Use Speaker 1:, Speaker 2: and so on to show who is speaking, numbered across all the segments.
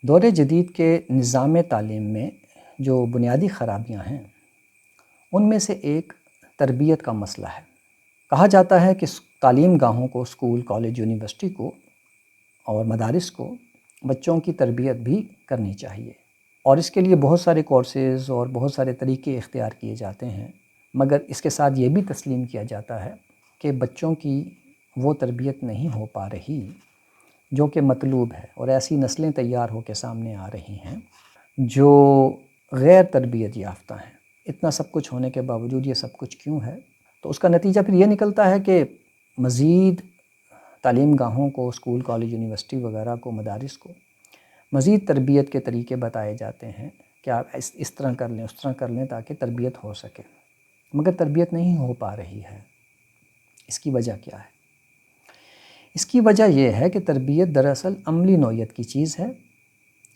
Speaker 1: دور جدید کے نظام تعلیم میں جو بنیادی خرابیاں ہیں ان میں سے ایک تربیت کا مسئلہ ہے۔ کہا جاتا ہے کہ تعلیم گاہوں کو، اسکول، کالج، یونیورسٹی کو اور مدارس کو بچوں کی تربیت بھی کرنی چاہیے، اور اس کے لیے بہت سارے کورسز اور بہت سارے طریقے اختیار کیے جاتے ہیں، مگر اس کے ساتھ یہ بھی تسلیم کیا جاتا ہے کہ بچوں کی وہ تربیت نہیں ہو پا رہی جو کہ مطلوب ہے، اور ایسی نسلیں تیار ہو کے سامنے آ رہی ہیں جو غیر تربیت یافتہ ہیں۔ اتنا سب کچھ ہونے کے باوجود یہ سب کچھ کیوں ہے؟ تو اس کا نتیجہ پھر یہ نکلتا ہے کہ مزید تعلیم گاہوں کو، اسکول، کالج، یونیورسٹی وغیرہ کو، مدارس کو مزید تربیت کے طریقے بتائے جاتے ہیں کہ آپ اس طرح کر لیں، اس طرح کر لیں تاکہ تربیت ہو سکے، مگر تربیت نہیں ہو پا رہی ہے۔ اس کی وجہ کیا ہے؟ اس کی وجہ یہ ہے کہ تربیت دراصل عملی نوعیت کی چیز ہے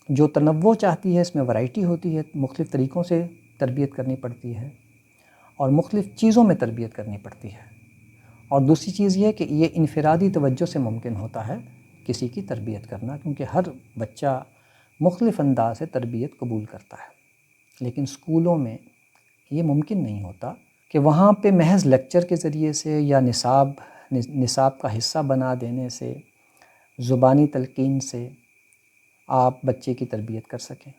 Speaker 1: جو تنوع چاہتی ہے، اس میں ورائٹی ہوتی ہے، مختلف طریقوں سے تربیت کرنی پڑتی ہے اور مختلف چیزوں میں تربیت کرنی پڑتی ہے۔ اور دوسری چیز یہ ہے کہ یہ انفرادی توجہ سے ممکن ہوتا ہے کسی کی تربیت کرنا، کیونکہ ہر بچہ مختلف انداز سے تربیت قبول کرتا ہے۔ لیکن اسکولوں میں یہ ممکن نہیں ہوتا کہ وہاں پہ محض لیکچر کے ذریعے سے یا نصاب کا حصہ بنا دینے سے، زبانی تلقین سے آپ بچے کی تربیت کر سکیں،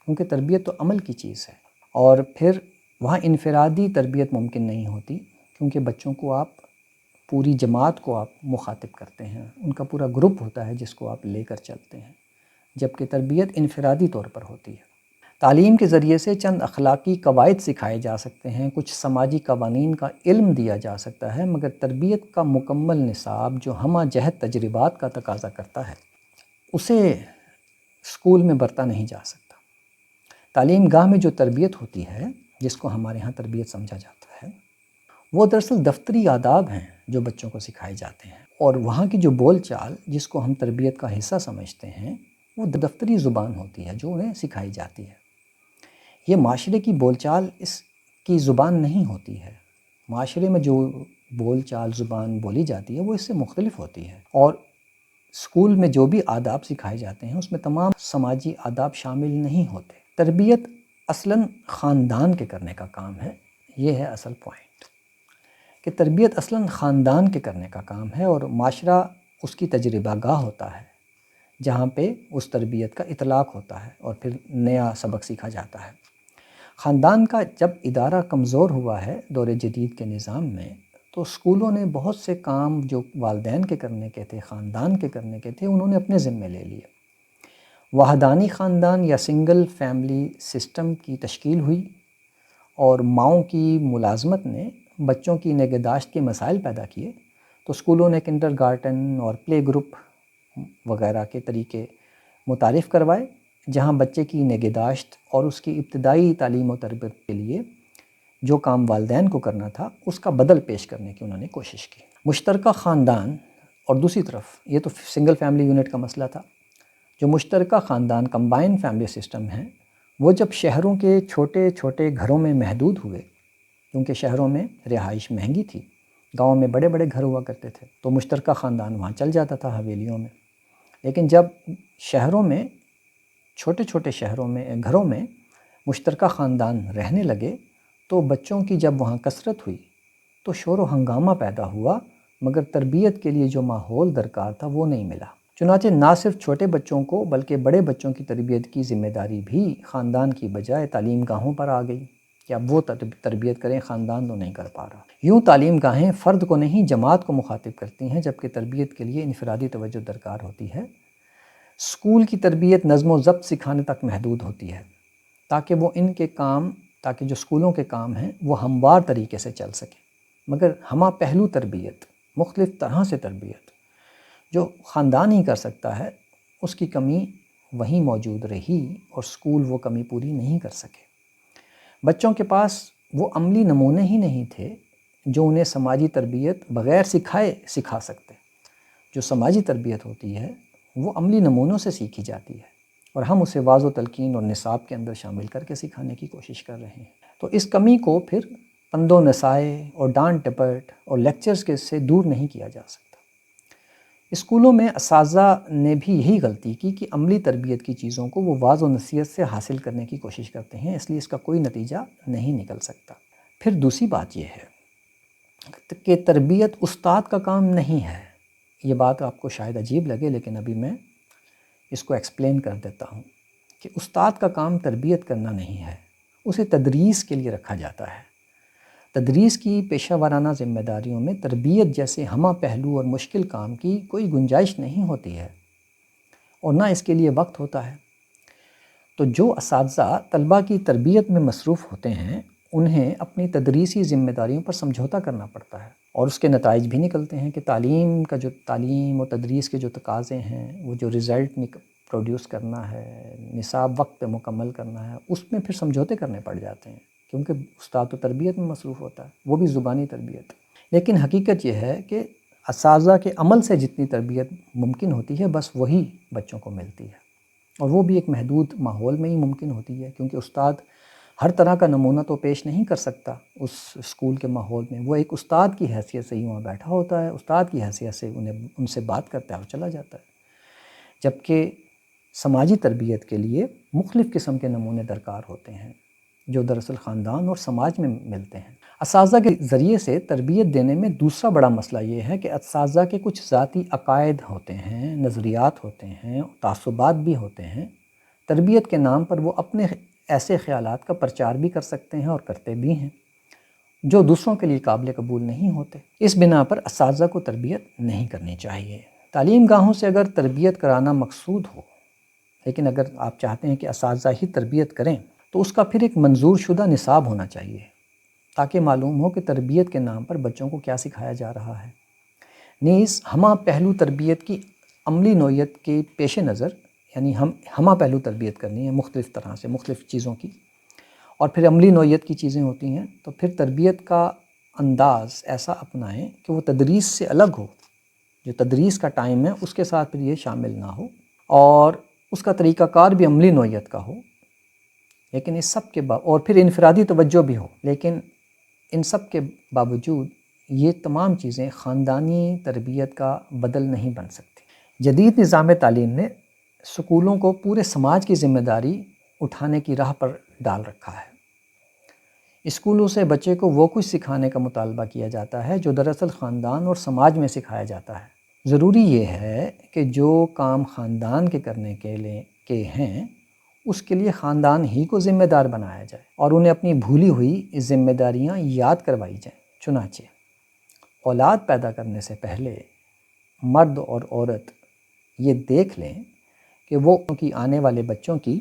Speaker 1: کیونکہ تربیت تو عمل کی چیز ہے۔ اور پھر وہاں انفرادی تربیت ممکن نہیں ہوتی، کیونکہ بچوں کو آپ پوری جماعت کو آپ مخاطب کرتے ہیں، ان کا پورا گروپ ہوتا ہے جس کو آپ لے کر چلتے ہیں، جبکہ تربیت انفرادی طور پر ہوتی ہے۔ تعلیم کے ذریعے سے چند اخلاقی قواعد سکھائے جا سکتے ہیں، کچھ سماجی قوانین کا علم دیا جا سکتا ہے، مگر تربیت کا مکمل نصاب جو ہمہ جہت تجربات کا تقاضا کرتا ہے اسے اسکول میں برتا نہیں جا سکتا۔ تعلیم گاہ میں جو تربیت ہوتی ہے، جس کو ہمارے ہاں تربیت سمجھا جاتا ہے، وہ دراصل دفتری آداب ہیں جو بچوں کو سکھائے جاتے ہیں، اور وہاں کی جو بول چال جس کو ہم تربیت کا حصہ سمجھتے ہیں وہ دفتری زبان ہوتی ہے جو انہیں سکھائی جاتی ہے۔ یہ معاشرے کی بول چال اس کی زبان نہیں ہوتی ہے۔ معاشرے میں جو بول چال زبان بولی جاتی ہے وہ اس سے مختلف ہوتی ہے، اور اسکول میں جو بھی آداب سکھائے جاتے ہیں اس میں تمام سماجی آداب شامل نہیں ہوتے۔ تربیت اصلاً خاندان کے کرنے کا کام ہے، یہ ہے اصل پوائنٹ، کہ تربیت اصلاً خاندان کے کرنے کا کام ہے، اور معاشرہ اس کی تجربہ گاہ ہوتا ہے جہاں پہ اس تربیت کا اطلاق ہوتا ہے اور پھر نیا سبق سیکھا جاتا ہے۔ خاندان کا جب ادارہ کمزور ہوا ہے دور جدید کے نظام میں، تو اسکولوں نے بہت سے کام جو والدین کے کرنے کے تھے، خاندان کے کرنے کے تھے، انہوں نے اپنے ذمے لے لیے۔ وحدانی خاندان یا سنگل فیملی سسٹم کی تشکیل ہوئی، اور ماؤں کی ملازمت نے بچوں کی نگہداشت کے مسائل پیدا کیے، تو اسکولوں نے کنڈر گارٹن اور پلے گروپ وغیرہ کے طریقے متعارف کروائے، جہاں بچے کی نگہداشت اور اس کی ابتدائی تعلیم و تربیت کے لیے جو کام والدین کو کرنا تھا اس کا بدل پیش کرنے کی انہوں نے کوشش کی۔ مشترکہ خاندان، اور دوسری طرف یہ تو سنگل فیملی یونٹ کا مسئلہ تھا، جو مشترکہ خاندان کمبائن فیملی سسٹم ہیں، وہ جب شہروں کے چھوٹے چھوٹے گھروں میں محدود ہوئے، کیونکہ شہروں میں رہائش مہنگی تھی، گاؤں میں بڑے بڑے گھر ہوا کرتے تھے، تو مشترکہ خاندان وہاں چل جاتا تھا حویلیوں میں۔ لیکن جب شہروں میں، چھوٹے چھوٹے شہروں میں، گھروں میں مشترکہ خاندان رہنے لگے، تو بچوں کی جب وہاں کثرت ہوئی تو شور و ہنگامہ پیدا ہوا، مگر تربیت کے لیے جو ماحول درکار تھا وہ نہیں ملا۔ چنانچہ نہ صرف چھوٹے بچوں کو بلکہ بڑے بچوں کی تربیت کی ذمہ داری بھی خاندان کی بجائے تعلیم گاہوں پر آ گئی کہ اب وہ تربیت کریں، خاندان تو نہیں کر پا رہا۔ یوں تعلیم گاہیں فرد کو نہیں جماعت کو مخاطب کرتی ہیں، جبکہ تربیت کے لیے انفرادی توجہ درکار ہوتی ہے۔ اسکول کی تربیت نظم و ضبط سکھانے تک محدود ہوتی ہے، تاکہ جو اسکولوں کے کام ہیں وہ ہموار طریقے سے چل سکیں، مگر ہمہ پہلو تربیت، مختلف طرح سے تربیت جو خاندان ہی کر سکتا ہے، اس کی کمی وہیں موجود رہی اور اسکول وہ کمی پوری نہیں کر سکے۔ بچوں کے پاس وہ عملی نمونے ہی نہیں تھے جو انہیں سماجی تربیت بغیر سکھائے سکھا سکتے۔ جو سماجی تربیت ہوتی ہے وہ عملی نمونوں سے سیکھی جاتی ہے، اور ہم اسے واعظ و تلقین اور نصاب کے اندر شامل کر کے سکھانے کی کوشش کر رہے ہیں۔ تو اس کمی کو پھر پند و نصائح اور ڈانٹ ڈپٹ اور لیکچرز کے سے دور نہیں کیا جا سکتا۔ اسکولوں میں اساتذہ نے بھی یہی غلطی کی کہ عملی تربیت کی چیزوں کو وہ واعظ و نصیحت سے حاصل کرنے کی کوشش کرتے ہیں، اس لیے اس کا کوئی نتیجہ نہیں نکل سکتا۔ پھر دوسری بات یہ ہے کہ تربیت استاد کا کام نہیں ہے۔ یہ بات آپ کو شاید عجیب لگے، لیکن ابھی میں اس کو ایکسپلین کر دیتا ہوں کہ استاد کا کام تربیت کرنا نہیں ہے، اسے تدریس کے لیے رکھا جاتا ہے۔ تدریس کی پیشہ ورانہ ذمہ داریوں میں تربیت جیسے ہمہ پہلو اور مشکل کام کی کوئی گنجائش نہیں ہوتی ہے، اور نہ اس کے لیے وقت ہوتا ہے۔ تو جو اساتذہ طلباء کی تربیت میں مصروف ہوتے ہیں، انہیں اپنی تدریسی ذمہ داریوں پر سمجھوتہ کرنا پڑتا ہے، اور اس کے نتائج بھی نکلتے ہیں کہ تعلیم و تدریس کے جو تقاضے ہیں، وہ جو رزلٹ پروڈیوس کرنا ہے، نصاب وقت پہ مکمل کرنا ہے، اس میں پھر سمجھوتے کرنے پڑ جاتے ہیں، کیونکہ استاد تو تربیت میں مصروف ہوتا ہے، وہ بھی زبانی تربیت۔ لیکن حقیقت یہ ہے کہ اساتذہ کے عمل سے جتنی تربیت ممکن ہوتی ہے، بس وہی بچوں کو ملتی ہے، اور وہ بھی ایک محدود ماحول میں ہی ممکن ہوتی ہے، کیونکہ استاد ہر طرح کا نمونہ تو پیش نہیں کر سکتا اس اسکول کے ماحول میں۔ وہ ایک استاد کی حیثیت سے ہی وہاں بیٹھا ہوتا ہے، استاد کی حیثیت سے ان سے بات کرتا ہے اور چلا جاتا ہے، جبکہ سماجی تربیت کے لیے مختلف قسم کے نمونے درکار ہوتے ہیں، جو دراصل خاندان اور سماج میں ملتے ہیں۔ اساتذہ کے ذریعے سے تربیت دینے میں دوسرا بڑا مسئلہ یہ ہے کہ اساتذہ کے کچھ ذاتی عقائد ہوتے ہیں، نظریات ہوتے ہیں، تعصبات بھی ہوتے ہیں۔ تربیت کے نام پر وہ اپنے ایسے خیالات کا پرچار بھی کر سکتے ہیں اور کرتے بھی ہیں، جو دوسروں کے لیے قابل قبول نہیں ہوتے۔ اس بنا پر اساتذہ کو تربیت نہیں کرنی چاہیے۔ تعلیم گاہوں سے اگر تربیت کرانا مقصود ہو، لیکن اگر آپ چاہتے ہیں کہ اساتذہ ہی تربیت کریں، تو اس کا پھر ایک منظور شدہ نصاب ہونا چاہیے، تاکہ معلوم ہو کہ تربیت کے نام پر بچوں کو کیا سکھایا جا رہا ہے۔ نیز ہمہ پہلو تربیت کی عملی نوعیت کے پیش نظر، یعنی ہمہ پہلو تربیت کرنی ہے مختلف طرح سے، مختلف چیزوں کی، اور پھر عملی نوعیت کی چیزیں ہوتی ہیں، تو پھر تربیت کا انداز ایسا اپنائیں کہ وہ تدریس سے الگ ہو، جو تدریس کا ٹائم ہے اس کے ساتھ پھر یہ شامل نہ ہو، اور اس کا طریقہ کار بھی عملی نوعیت کا ہو، لیکن اس سب کے اور پھر انفرادی توجہ بھی ہو، لیکن ان سب کے باوجود یہ تمام چیزیں خاندانی تربیت کا بدل نہیں بن سکتی۔ جدید نظام تعلیم نے اسکولوں کو پورے سماج کی ذمہ داری اٹھانے کی راہ پر ڈال رکھا ہے۔ اسکولوں سے بچے کو وہ کچھ سکھانے کا مطالبہ کیا جاتا ہے جو دراصل خاندان اور سماج میں سکھایا جاتا ہے۔ ضروری یہ ہے کہ جو کام خاندان کے کرنے کے ہیں، اس کے لیے خاندان ہی کو ذمہ دار بنایا جائے، اور انہیں اپنی بھولی ہوئی ذمہ داریاں یاد کروائی جائیں۔ چنانچہ اولاد پیدا کرنے سے پہلے مرد اور عورت یہ دیکھ لیں کہ وہ ان کی آنے والے بچوں کی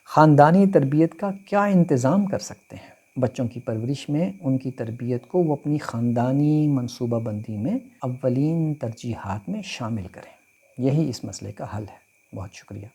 Speaker 1: خاندانی تربیت کا کیا انتظام کر سکتے ہیں۔ بچوں کی پرورش میں ان کی تربیت کو وہ اپنی خاندانی منصوبہ بندی میں اولین ترجیحات میں شامل کریں۔ یہی اس مسئلے کا حل ہے۔ بہت شکریہ۔